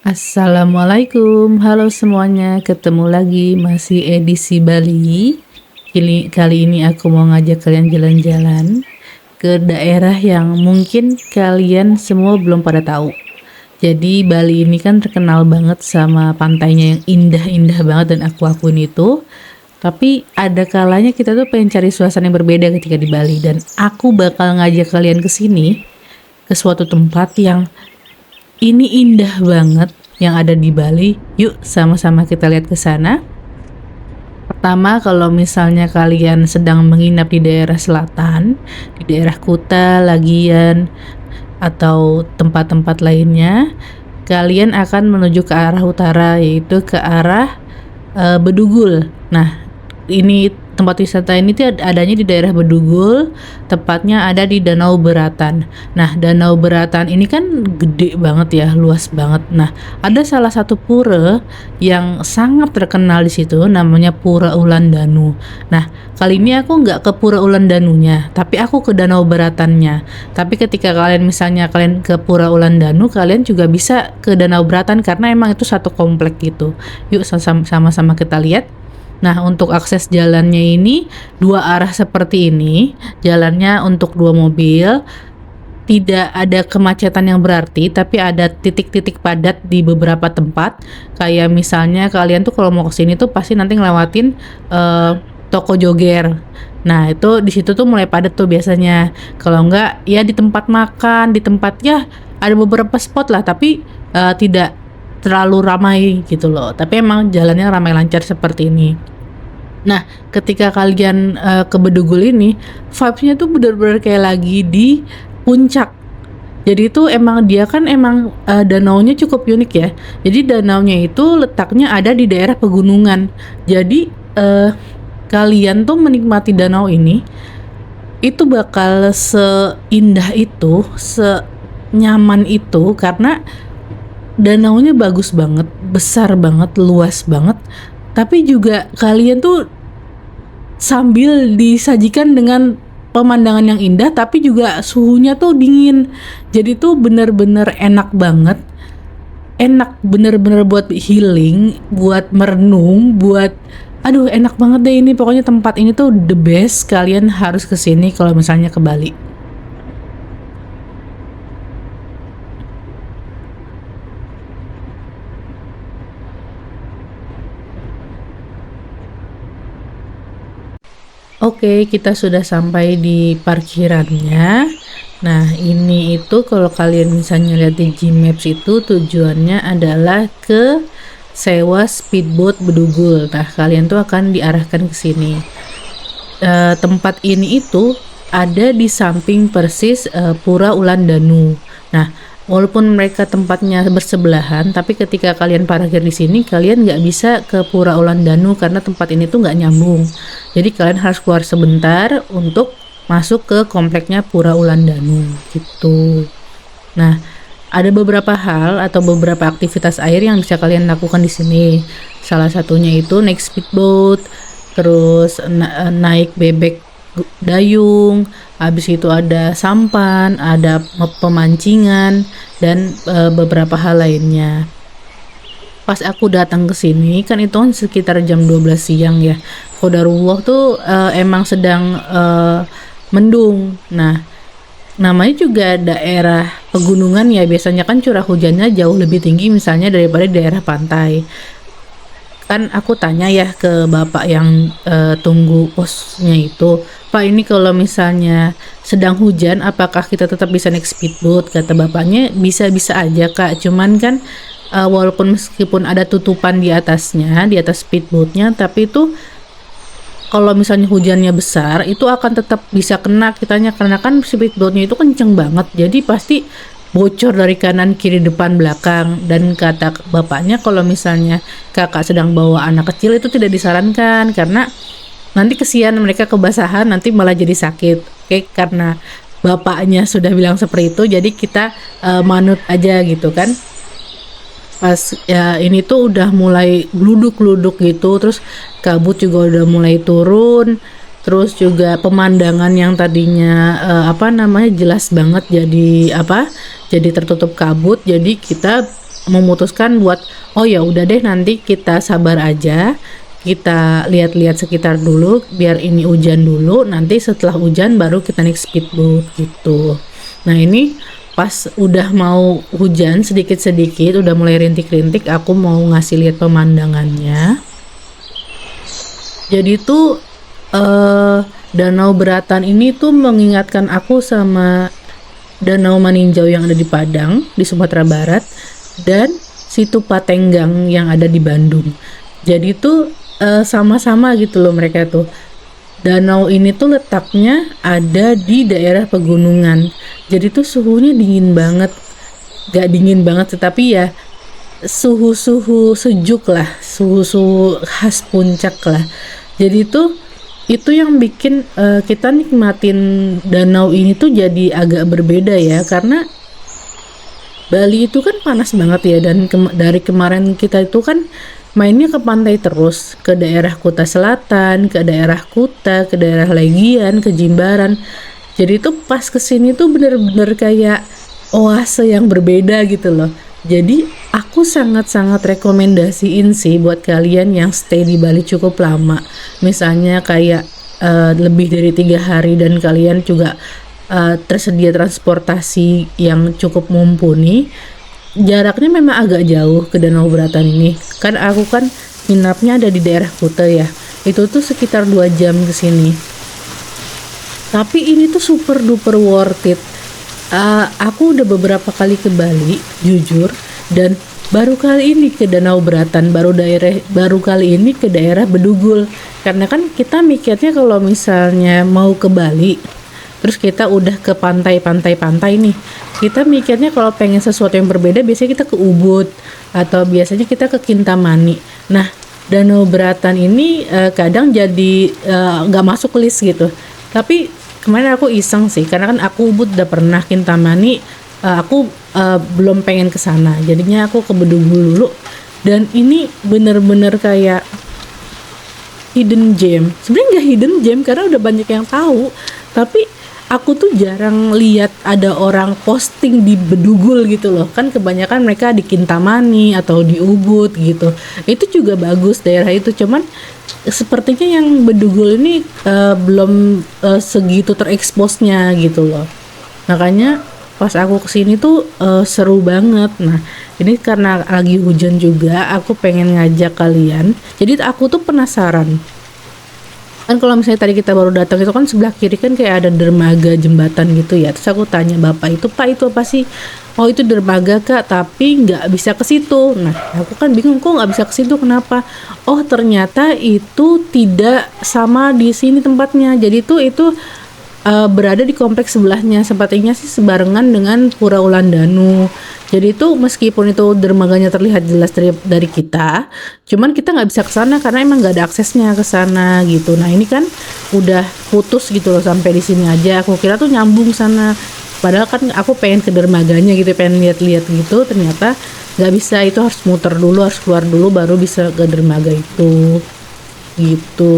Assalamualaikum, halo semuanya, ketemu lagi masih edisi Bali. Kali ini aku mau ngajak kalian jalan-jalan ke daerah yang mungkin kalian semua belum pada tahu. Jadi Bali ini kan terkenal banget sama pantainya yang indah-indah banget dan aku akuin itu. Tapi ada kalanya kita tuh pengen cari suasana yang berbeda ketika di Bali, dan aku bakal ngajak kalian ke sini, ke suatu tempat yang ini indah banget yang ada di Bali. Yuk sama-sama kita lihat ke sana. Pertama, kalau misalnya kalian sedang menginap di daerah selatan, di daerah Kuta, Lagian, atau tempat-tempat lainnya, kalian akan menuju ke arah utara, yaitu ke arah Bedugul. Nah, ini tempat wisata ini tuh adanya di daerah Bedugul, tepatnya ada di Danau Beratan. Nah, Danau Beratan ini kan gede banget ya, luas banget. Nah, ada salah satu pura yang sangat terkenal di situ, namanya Pura Ulandanu. Nah, kali ini aku nggak ke Pura Ulandanunya, tapi aku ke Danau Beratannya. Tapi ketika kalian ke Pura Ulandanu, kalian juga bisa ke Danau Beratan karena emang itu satu komplek gitu. Yuk sama-sama kita lihat. Nah, untuk akses jalannya ini dua arah seperti ini. Jalannya untuk dua mobil. Tidak ada kemacetan yang berarti, tapi ada titik-titik padat di beberapa tempat. Kayak misalnya kalian tuh kalau mau ke sini tuh pasti nanti ngelewatin toko joger. Nah, itu di situ tuh mulai padat tuh biasanya. Kalau enggak ya di tempat makan, di tempat ya ada beberapa spot lah, tapi tidak terlalu ramai gitu loh. Tapi emang jalannya ramai lancar seperti ini. Nah, ketika kalian ke Bedugul ini, vibes-nya tuh benar-benar kayak lagi di puncak. Jadi itu emang dia kan danaunya cukup unik ya. Jadi danaunya itu letaknya ada di daerah pegunungan. Jadi kalian tuh menikmati danau ini itu bakal seindah itu, senyaman itu, karena danaunya bagus banget, besar banget, luas banget. Tapi juga kalian tuh sambil disajikan dengan pemandangan yang indah, tapi juga suhunya tuh dingin. Jadi tuh bener-bener enak banget. Enak bener-bener buat healing, buat merenung, enak banget deh ini. Pokoknya tempat ini tuh the best. Kalian harus kesini kalau misalnya ke Bali. Oke, kita sudah sampai di parkirannya. Nah, ini itu kalau kalian misalnya lihat di Gmaps itu tujuannya adalah ke sewa speedboat Bedugul. Nah, kalian tuh akan diarahkan ke sini. Tempat ini itu ada di samping persis Pura Ulandanu. Nah, walaupun mereka tempatnya bersebelahan, tapi ketika kalian parkir di sini, kalian nggak bisa ke Pura Ulandanu karena tempat ini tuh nggak nyambung. Jadi kalian harus keluar sebentar untuk masuk ke kompleknya Pura Ulandanu gitu. Nah, ada beberapa hal atau beberapa aktivitas air yang bisa kalian lakukan di sini. Salah satunya itu naik speedboat, terus naik bebek dayung, habis itu ada sampan, ada pemancingan, dan beberapa hal lainnya. Pas aku datang ke sini kan itu kan sekitar jam 12 siang ya. Qadarullah tuh emang sedang mendung. Nah, namanya juga daerah pegunungan ya, biasanya kan curah hujannya jauh lebih tinggi misalnya daripada daerah pantai. Kan aku tanya ya ke bapak yang tunggu posnya itu, Pak, ini kalau misalnya sedang hujan apakah kita tetap bisa naik speedboat? Kata bapaknya bisa-bisa aja kak, cuman kan walaupun meskipun ada tutupan di atasnya, di atas speedboatnya, tapi itu kalau misalnya hujannya besar itu akan tetap bisa kena kitanya, karena kan speedboatnya itu kenceng banget, jadi pasti bocor dari kanan kiri depan belakang. Dan kata bapaknya kalau misalnya kakak sedang bawa anak kecil itu tidak disarankan karena nanti kesian mereka kebasahan, nanti malah jadi sakit. Oke, karena bapaknya sudah bilang seperti itu, jadi kita manut aja gitu kan. Pas ya ini tuh udah mulai gluduk-gluduk gitu, terus kabut juga udah mulai turun, terus juga pemandangan yang tadinya jelas banget jadi jadi tertutup kabut. Jadi kita memutuskan buat oh ya udah deh, nanti kita sabar aja, kita lihat-lihat sekitar dulu biar ini hujan dulu, nanti setelah hujan baru kita naik speedboat gitu. Nah ini pas udah mau hujan sedikit-sedikit, udah mulai rintik-rintik, aku mau ngasih lihat pemandangannya. Jadi tuh Danau Beratan ini tuh mengingatkan aku sama Danau Maninjau yang ada di Padang di Sumatera Barat dan Situ Patenggang yang ada di Bandung. Jadi tuh sama-sama gitu loh mereka tuh. Danau ini tuh letaknya ada di daerah pegunungan. Jadi tuh suhunya dingin banget. Gak dingin banget tetapi ya suhu-suhu sejuk lah, suhu-suhu khas puncak lah. Jadi tuh itu yang bikin kita nikmatin danau ini tuh jadi agak berbeda ya, karena Bali itu kan panas banget ya, dan dari kemarin kita itu kan mainnya ke pantai terus, ke daerah Kuta Selatan, ke daerah Kuta, ke daerah Legian, ke Jimbaran. Jadi itu pas kesini tuh bener-bener kayak oase yang berbeda gitu loh. Jadi aku sangat-sangat rekomendasiin sih buat kalian yang stay di Bali cukup lama. Misalnya kayak lebih dari 3 hari dan kalian juga tersedia transportasi yang cukup mumpuni. Jaraknya memang agak jauh ke Danau Beratan ini. Kan aku kan nginapnya ada di daerah Kuta ya. Itu tuh sekitar 2 jam ke sini. Tapi ini tuh super duper worth it. Aku udah beberapa kali ke Bali, jujur, dan baru kali ini ke Danau Beratan, baru kali ini ke daerah Bedugul. Karena kan kita mikirnya kalau misalnya mau ke Bali, terus kita udah ke pantai nih, kita mikirnya kalau pengen sesuatu yang berbeda biasanya kita ke Ubud atau biasanya kita ke Kintamani. Nah Danau Beratan ini kadang jadi nggak masuk list gitu. Tapi kemarin aku iseng sih, karena kan aku Ubud udah pernah, Kintamani aku belum pengen ke sana, jadinya aku ke Bedugul dulu. Dan ini bener-bener kayak hidden gem. Sebenarnya nggak hidden gem karena udah banyak yang tahu, tapi aku tuh jarang lihat ada orang posting di Bedugul gitu loh. Kan kebanyakan mereka di Kintamani atau di Ubud gitu. Itu juga bagus daerah itu, cuman sepertinya yang Bedugul ini belum segitu tereksposnya gitu loh. Makanya pas aku kesini tuh seru banget. Nah ini karena lagi hujan juga, aku pengen ngajak kalian. Jadi aku tuh penasaran. Kan kalau misalnya tadi kita baru datang itu kan sebelah kiri kan kayak ada dermaga jembatan gitu ya. Terus aku tanya bapak itu, Pak itu apa sih? Oh itu dermaga Kak, tapi nggak bisa ke situ. Nah aku kan bingung, kok nggak bisa ke situ, kenapa? Oh ternyata itu tidak sama di sini tempatnya. Jadi itu berada di kompleks sebelahnya, sepertinya sih sebarengan dengan Pura Ulandanu. Jadi itu meskipun itu dermaganya terlihat jelas dari kita, cuman kita nggak bisa ke sana karena emang nggak ada aksesnya ke sana gitu. Nah ini kan udah putus gitu loh, sampai di sini aja. Aku kira tuh nyambung sana, padahal kan aku pengen ke dermaganya gitu, pengen lihat-lihat gitu. Ternyata nggak bisa, itu harus muter dulu, harus keluar dulu baru bisa ke dermaga itu gitu.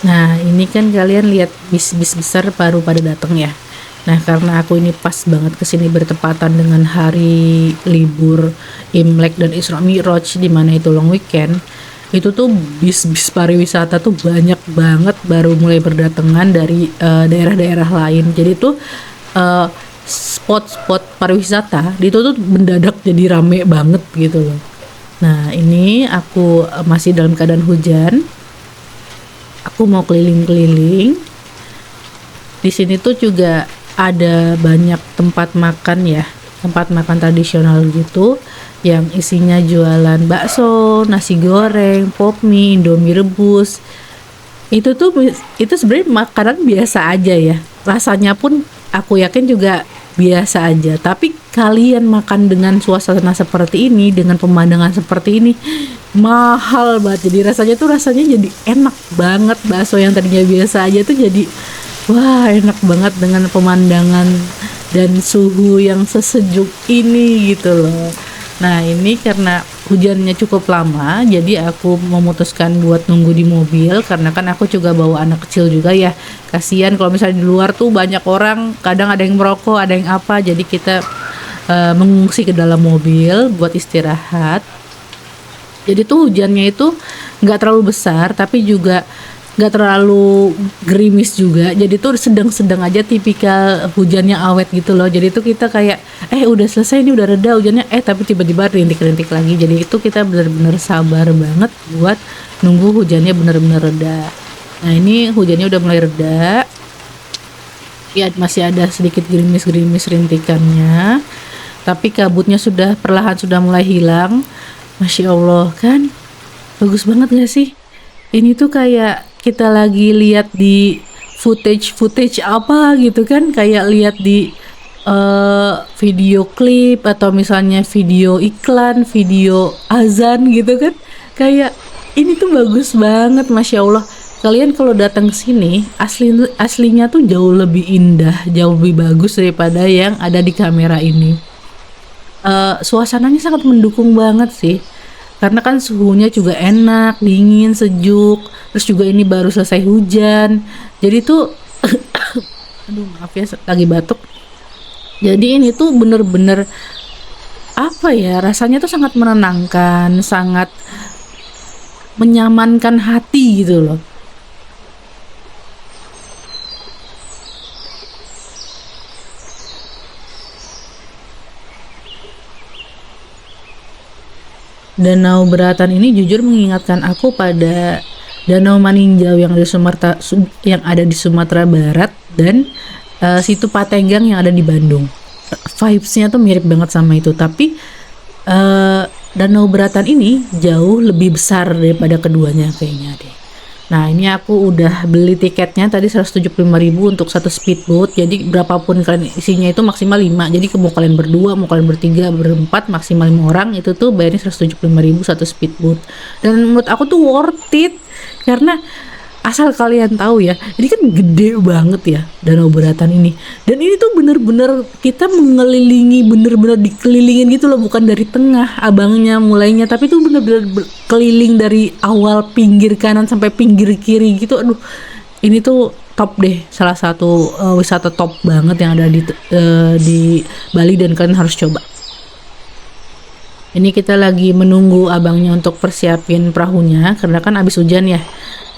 Nah ini kan kalian lihat bis-bis besar baru pada datang ya. Nah karena aku ini pas banget kesini bertepatan dengan hari libur Imlek dan Isra Mi'raj, di mana itu long weekend. Itu tuh bis-bis pariwisata tuh banyak banget baru mulai berdatangan dari daerah-daerah lain. Jadi tuh spot-spot pariwisata itu tuh mendadak jadi rame banget gitu loh. Nah ini aku masih dalam keadaan hujan. Aku mau keliling-keliling. Di sini tuh juga ada banyak tempat makan ya, tempat makan tradisional gitu, yang isinya jualan bakso, nasi goreng, pop mie, indomie rebus. Itu sebenarnya makanan biasa aja ya. Rasanya pun aku yakin juga biasa aja. Tapi kalian makan dengan suasana seperti ini, dengan pemandangan seperti ini, mahal banget. Jadi rasanya jadi enak banget. Bakso yang tadinya biasa aja tuh jadi wah, enak banget dengan pemandangan dan suhu yang sesejuk ini gitu loh. Nah, ini karena hujannya cukup lama, jadi aku memutuskan buat nunggu di mobil karena kan aku juga bawa anak kecil juga ya. Kasihan kalau misalnya di luar tuh banyak orang, kadang ada yang merokok, ada yang apa, jadi kita mengungsi ke dalam mobil buat istirahat. Jadi tuh hujannya itu nggak terlalu besar, tapi juga nggak terlalu gerimis juga. Jadi tuh sedang-sedang aja, tipikal hujannya awet gitu loh. Jadi tuh kita kayak udah selesai nih, udah reda hujannya, tapi tiba-tiba rintik-rintik lagi. Jadi itu kita benar-benar sabar banget buat nunggu hujannya benar-benar reda. Nah, ini hujannya udah mulai reda. Ya, masih ada sedikit gerimis-gerimis rintikannya, tapi kabutnya perlahan sudah mulai hilang. Masya Allah, kan bagus banget gak sih? Ini tuh kayak kita lagi lihat di footage apa gitu kan, kayak lihat di video klip atau misalnya video iklan, video azan gitu kan. Kayak ini tuh bagus banget, Masya Allah. Kalian kalau datang ke sini, aslinya tuh jauh lebih indah, jauh lebih bagus daripada yang ada di kamera ini. Suasananya sangat mendukung banget sih, karena kan suhunya juga enak, dingin, sejuk, terus juga ini baru selesai hujan, jadi tuh aduh maaf ya lagi batuk. Jadi ini tuh bener-bener apa ya, rasanya tuh sangat menenangkan, sangat menyamankan hati gitu loh. Danau Beratan ini jujur mengingatkan aku pada Danau Maninjau yang ada di Sumatera Barat dan situ Patenggang yang ada di Bandung. Vibes-nya tuh mirip banget sama itu, tapi Danau Beratan ini jauh lebih besar daripada keduanya kayaknya deh. Nah, ini aku udah beli tiketnya tadi 175.000 untuk satu speedboat. Jadi berapapun kalian isinya itu maksimal 5. Jadi mau kalian berdua, mau kalian bertiga, berempat, maksimal 5 orang itu tuh bayarnya 175.000 satu speedboat. Dan menurut aku tuh worth it karena asal kalian tahu ya, ini kan gede banget ya Danau Beratan ini. Dan ini tuh bener-bener kita mengelilingi, bener-bener dikelilingin gitu loh, bukan dari tengah abangnya mulainya, tapi tuh bener-bener keliling dari awal pinggir kanan sampai pinggir kiri gitu. Aduh, ini tuh top deh, salah satu wisata top banget yang ada di Bali dan kalian harus coba. Ini kita lagi menunggu abangnya untuk persiapin perahunya karena kan abis hujan ya.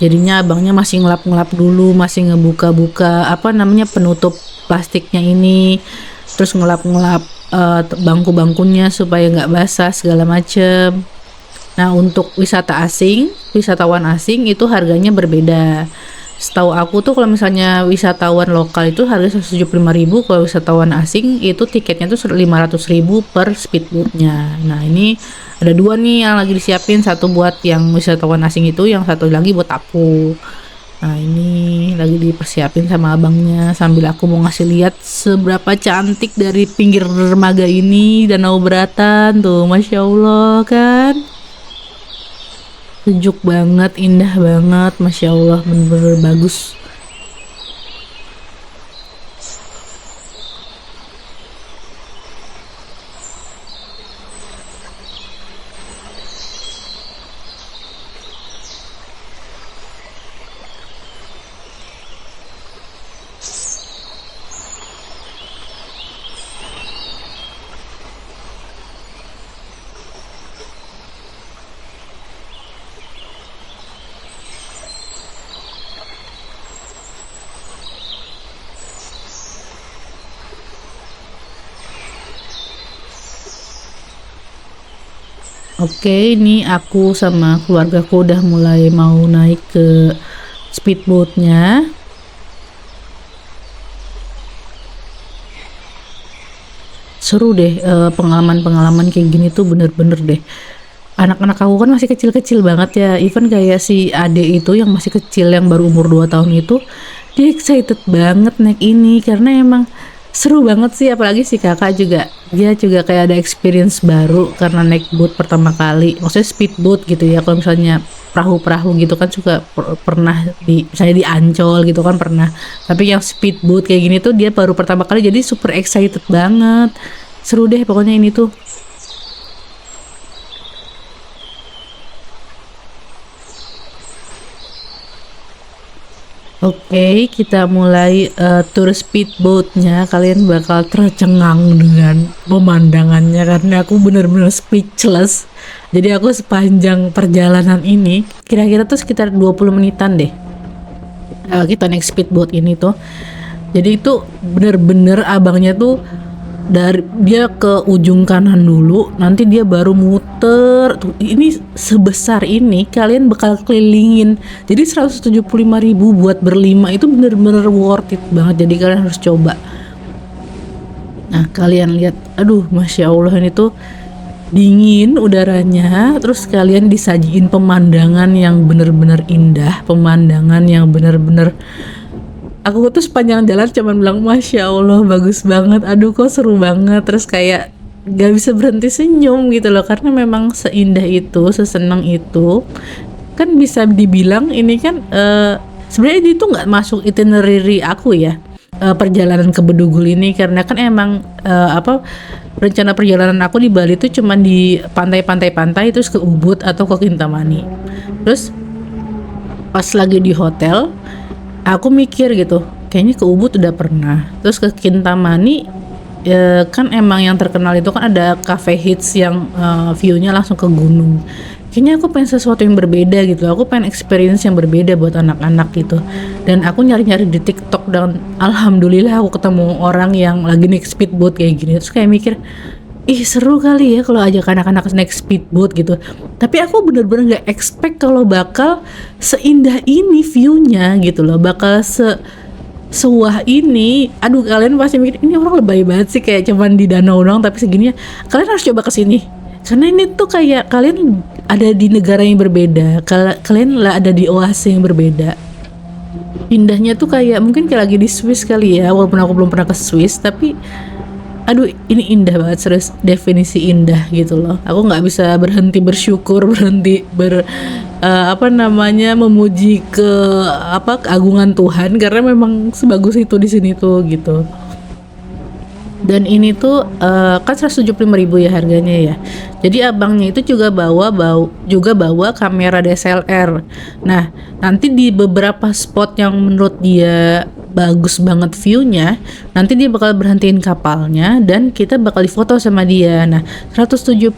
Jadinya abangnya masih ngelap-ngelap dulu, masih ngebuka-buka penutup plastiknya ini, terus ngelap-ngelap bangku-bangkunya supaya nggak basah segala macem. Nah, untuk wisatawan asing itu harganya berbeda. Setahu aku tuh kalau misalnya wisatawan lokal itu harga 175.000, kalau wisatawan asing itu tiketnya tuh 500.000 per speedboatnya. Nah, ini ada dua nih yang lagi disiapin, satu buat yang wisatawan asing itu, yang satu lagi buat aku. Nah, ini lagi dipersiapin sama abangnya sambil aku mau ngasih lihat seberapa cantik dari pinggir dermaga ini Danau Beratan tuh, Masya Allah kan. Sejuk banget, indah banget, Masya Allah, bener-bener bagus. Oke, ini aku sama keluargaku udah mulai mau naik ke speedboatnya. Seru deh, pengalaman-pengalaman kayak gini tuh bener-bener deh. Anak-anak aku kan masih kecil-kecil banget ya, even kayak si ade itu yang masih kecil yang baru umur 2 tahun itu, dia excited banget naik ini karena emang Seru banget sih, apalagi si kakak juga, dia juga kayak ada experience baru karena naik boat pertama kali, maksudnya speedboat gitu ya. Kalau misalnya perahu-perahu gitu kan juga pernah di, misalnya di Ancol gitu kan pernah, tapi yang speedboat kayak gini tuh dia baru pertama kali, jadi super excited banget. Seru deh pokoknya ini tuh. Oke, kita mulai tour speedboatnya. Kalian bakal tercengang dengan pemandangannya karena aku bener-bener speechless. Jadi aku sepanjang perjalanan ini, kira-kira tuh sekitar 20 menitan deh. Kita naik speedboat ini tuh. Jadi itu bener-bener abangnya tuh dari dia ke ujung kanan dulu, nanti dia baru muter tuh. Ini sebesar ini kalian bakal kelilingin, jadi 175.000 buat berlima itu bener-bener worth it banget, jadi kalian harus coba. Nah kalian lihat, aduh masya Allah, ini tuh dingin udaranya, terus kalian disajiin pemandangan yang bener-bener indah, pemandangan yang bener-bener, aku tuh sepanjang jalan cuman bilang masya Allah bagus banget, aduh kok seru banget, terus kayak gak bisa berhenti senyum gitu loh, karena memang seindah itu, sesenang itu. Kan bisa dibilang ini kan sebenarnya itu nggak masuk itinerary aku ya, perjalanan ke Bedugul ini, karena kan emang apa, rencana perjalanan aku di Bali itu cuman di pantai-pantai terus ke Ubud atau ke Kintamani. Terus pas lagi di hotel aku mikir gitu, kayaknya ke Ubud udah pernah, terus ke Kintamani kan emang yang terkenal itu kan ada cafe hits yang view-nya langsung ke gunung. Kayaknya aku pengen sesuatu yang berbeda gitu, aku pengen experience yang berbeda buat anak-anak gitu. Dan aku nyari-nyari di TikTok dan alhamdulillah aku ketemu orang yang lagi naik speedboat kayak gini. Terus kayak mikir, ih seru kali ya kalau ajak anak-anak naik speedboat gitu. Tapi aku bener-bener gak expect kalau bakal seindah ini view-nya gitu loh, bakal sewah ini. Aduh kalian pasti mikir ini orang lebay banget sih, kayak cuman di danau doang tapi segini ya. Kalian harus coba kesini, karena ini tuh kayak kalian ada di negara yang berbeda, kalian lah ada di oase yang berbeda. Indahnya tuh kayak mungkin kayak lagi di Swiss kali ya, walaupun aku belum pernah ke Swiss, tapi aduh ini indah banget, serius definisi indah gitu loh. Aku nggak bisa berhenti bersyukur, berhenti apa namanya, memuji ke apa, keagungan Tuhan, karena memang sebagus itu di sini tuh gitu. Dan ini tuh kan 175.000 ya harganya ya. Jadi abangnya itu juga bawa kamera DSLR. Nah nanti di beberapa spot yang menurut dia bagus banget view-nya, nanti dia bakal berhentiin kapalnya dan kita bakal difoto sama dia. Nah 175.000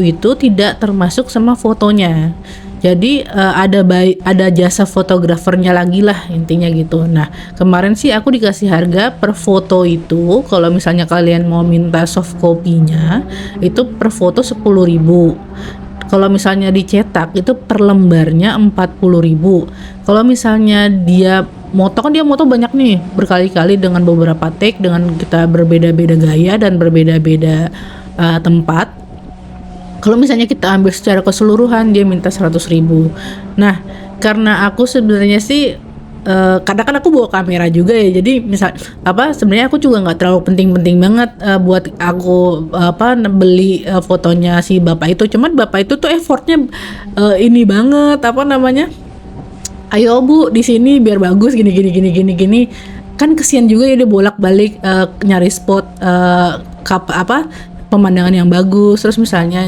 itu tidak termasuk sama fotonya. Jadi ada jasa fotografernya lagi lah intinya gitu. Nah kemarin sih aku dikasih harga per foto itu, kalau misalnya kalian mau minta soft copy-nya itu per foto 10.000. Kalau misalnya dicetak itu per lembarnya 40.000. Kalau misalnya dia moto, kan dia moto banyak nih berkali-kali dengan beberapa take, dengan kita berbeda-beda gaya dan berbeda-beda tempat. Kalau misalnya kita ambil secara keseluruhan dia minta 100.000. Nah karena aku sebenarnya sih kadang kan aku bawa kamera juga ya, jadi misal apa, sebenarnya aku juga nggak terlalu penting-penting banget buat aku apa beli fotonya si bapak itu. Cuman bapak itu tuh effortnya ini banget, apa namanya, ayo bu di sini biar bagus gini gini gini gini gini. Kan kesian juga ya dia bolak-balik nyari spot apa pemandangan yang bagus. Terus misalnya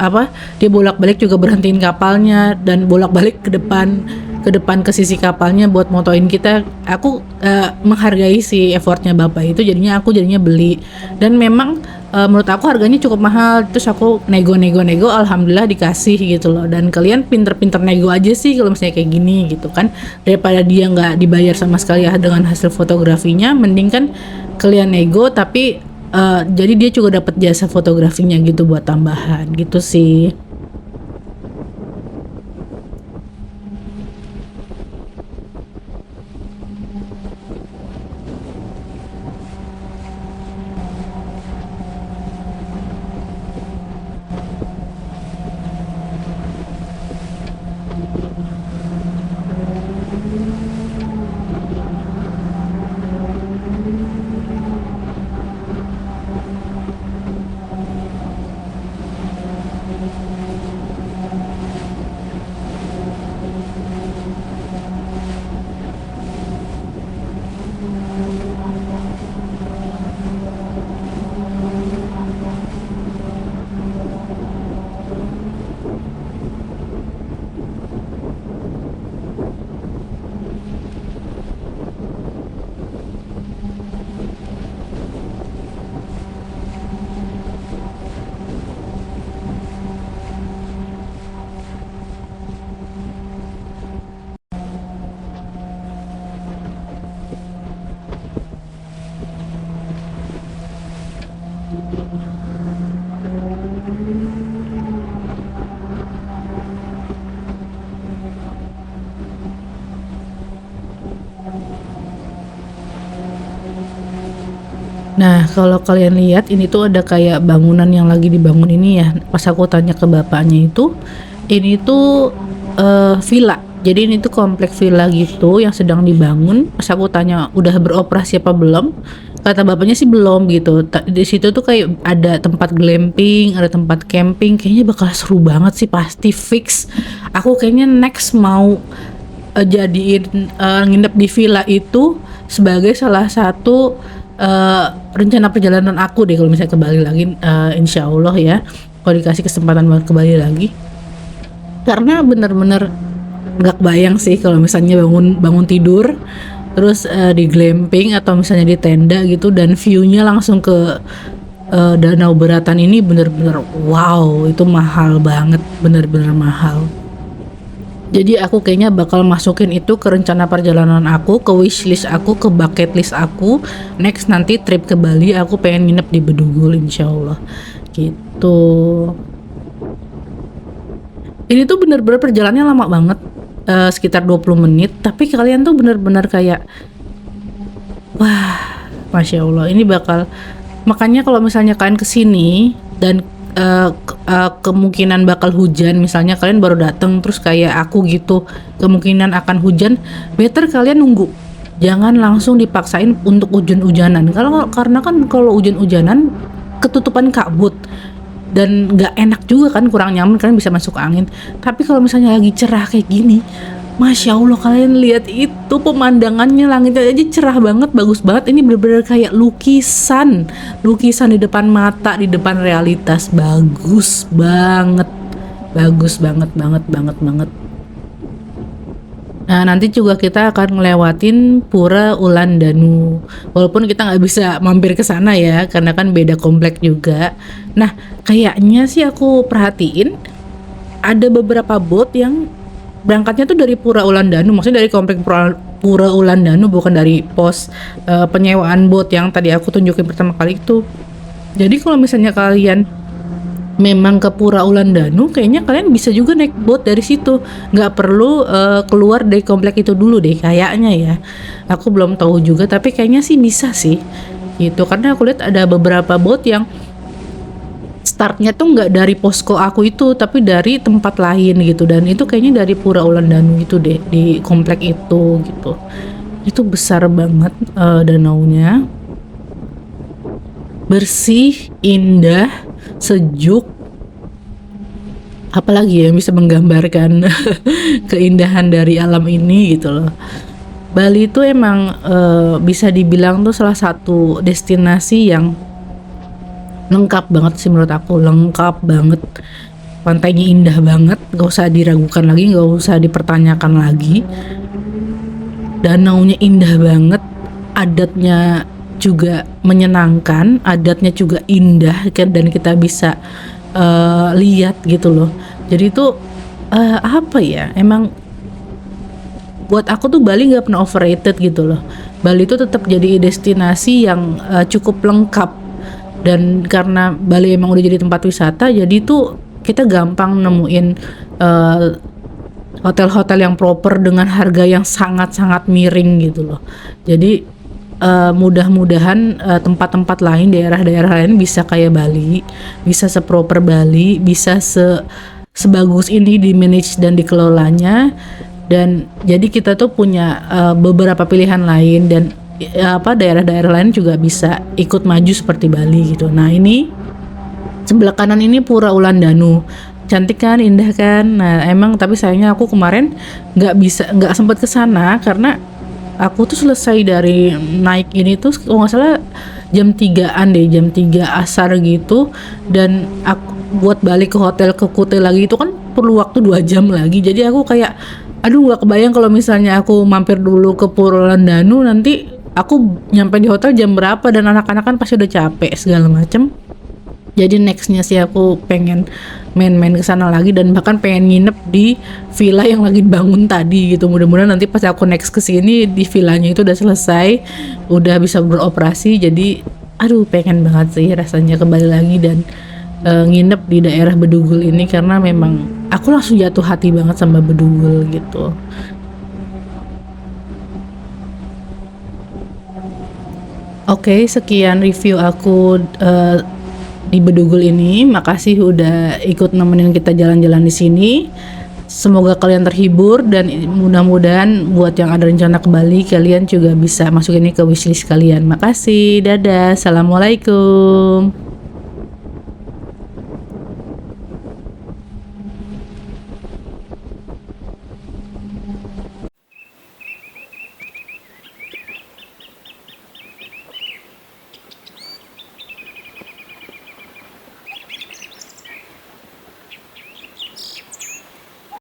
apa, dia bolak-balik juga berhentiin kapalnya dan bolak-balik ke depan ke sisi kapalnya buat motoin kita. Aku menghargai si effortnya bapak itu, jadinya aku beli. Dan memang menurut aku harganya cukup mahal. Terus aku nego alhamdulillah dikasih gitu loh. Dan kalian pinter-pinter nego aja sih kalau misalnya kayak gini gitu kan, daripada dia nggak dibayar sama sekali ya dengan hasil fotografinya, mending kan kalian nego tapi jadi dia juga dapat jasa fotografinya gitu buat tambahan gitu sih. Nah, kalau kalian lihat ini tuh ada kayak bangunan yang lagi dibangun ini ya. Pas aku tanya ke bapaknya itu, ini tuh villa. Jadi ini tuh kompleks villa gitu yang sedang dibangun. Pas aku tanya udah beroperasi apa belum? Kata bapaknya sih belum gitu. Di situ tuh kayak ada tempat glamping, ada tempat camping. Kayaknya bakal seru banget sih, pasti fix. Aku kayaknya next mau jadiin nginep di villa itu sebagai salah satu rencana perjalanan aku deh kalau misalnya ke Bali lagi, insya Allah ya, kalau dikasih kesempatan buat ke Bali lagi. Karena bener-bener nggak kebayang sih kalau misalnya bangun tidur terus di glamping atau misalnya di tenda gitu dan view-nya langsung ke Danau Beratan. Ini bener-bener wow, itu mahal banget, bener-bener mahal. Jadi aku kayaknya bakal masukin itu ke rencana perjalanan aku, ke wishlist aku, ke bucket list aku. Next nanti trip ke Bali aku pengen nginep di Bedugul insya Allah gitu. Ini tuh bener-bener perjalanannya lama banget, sekitar 20 menit. Tapi kalian tuh bener-bener kayak wah, Masya Allah, ini bakal, makanya kalau misalnya kalian kesini dan kemungkinan bakal hujan, misalnya kalian baru datang terus kayak aku gitu, kemungkinan akan hujan, better kalian nunggu, jangan langsung dipaksain untuk hujan-hujanan. Karena kan kalau hujan-hujanan ketutupan kabut dan nggak enak juga kan, kurang nyaman, kalian bisa masuk angin. Tapi kalau misalnya lagi cerah kayak gini, Masya Allah, kalian lihat itu pemandangannya, langitnya aja cerah banget, bagus banget. Ini bener-bener kayak lukisan di depan mata, di depan realitas. Bagus banget, bagus banget banget. Nah, nanti juga kita akan ngelewatin Pura Ulan Danu. Walaupun kita nggak bisa mampir ke sana ya, karena kan beda komplek juga. Nah, kayaknya sih aku perhatiin ada beberapa boat yang berangkatnya tuh dari Pura Ulan Danu, maksudnya dari komplek Pura Ulan Danu, bukan dari pos penyewaan boat yang tadi aku tunjukin pertama kali itu. Jadi kalau misalnya kalian memang ke Pura Ulan Danu, kayaknya kalian bisa juga naik boat dari situ, nggak perlu keluar dari komplek itu dulu deh kayaknya ya. Aku belum tahu juga, tapi kayaknya sih bisa sih gitu, karena aku lihat ada beberapa boat yang startnya tuh nggak dari posko aku itu, tapi dari tempat lain gitu, dan itu kayaknya dari Pura Ulan Danu itu deh, di komplek itu gitu. Itu besar banget, danaunya bersih, indah, sejuk. Apalagi ya yang bisa menggambarkan keindahan dari alam ini gitu loh. Bali itu emang bisa dibilang tuh salah satu destinasi yang lengkap banget sih menurut aku, lengkap banget. Pantainya indah banget, gak usah diragukan lagi, gak usah dipertanyakan lagi. Danaunya indah banget, adatnya juga menyenangkan, adatnya juga indah kan, dan kita bisa lihat gitu loh. Jadi itu apa ya, emang buat aku tuh Bali gak pernah overrated gitu loh. Bali itu tetap jadi destinasi yang cukup lengkap, dan karena Bali emang udah jadi tempat wisata, jadi tuh kita gampang nemuin hotel-hotel yang proper dengan harga yang sangat-sangat miring gitu loh. Jadi mudah-mudahan tempat-tempat lain, daerah-daerah lain bisa kayak Bali, bisa seproper Bali, bisa sebagus ini di manage dan dikelolanya. Dan jadi kita tuh punya beberapa pilihan lain, dan daerah-daerah lain juga bisa ikut maju seperti Bali gitu. Nah, ini sebelah kanan ini Pura Ulan Danu, cantik kan, indah kan. Nah emang, tapi sayangnya aku kemarin nggak sempat ke sana karena aku tuh selesai dari naik ini tuh kalau nggak salah jam 3-an deh, jam 3 asar gitu, dan aku buat balik ke hotel ke Kuta lagi itu kan perlu waktu 2 jam lagi. Jadi aku kayak aduh, nggak kebayang kalau misalnya aku mampir dulu ke Pura Ulan Danu, nanti aku nyampe di hotel jam berapa, dan anak-anak kan pasti udah capek segala macem. Jadi nextnya sih aku pengen main-main ke sana lagi, dan bahkan pengen nginep di villa yang lagi bangun tadi gitu. Mudah-mudahan nanti pas aku next ke sini di villanya itu udah selesai, udah bisa beroperasi. Jadi aduh pengen banget sih rasanya kembali lagi dan nginep di daerah Bedugul ini karena memang aku langsung jatuh hati banget sama Bedugul gitu. Oke, sekian review aku di Bedugul ini. Makasih udah ikut nemenin kita jalan-jalan di sini. Semoga kalian terhibur dan mudah-mudahan buat yang ada rencana ke Bali kalian juga bisa masuk ini ke wishlist kalian. Makasih, dadah, assalamualaikum.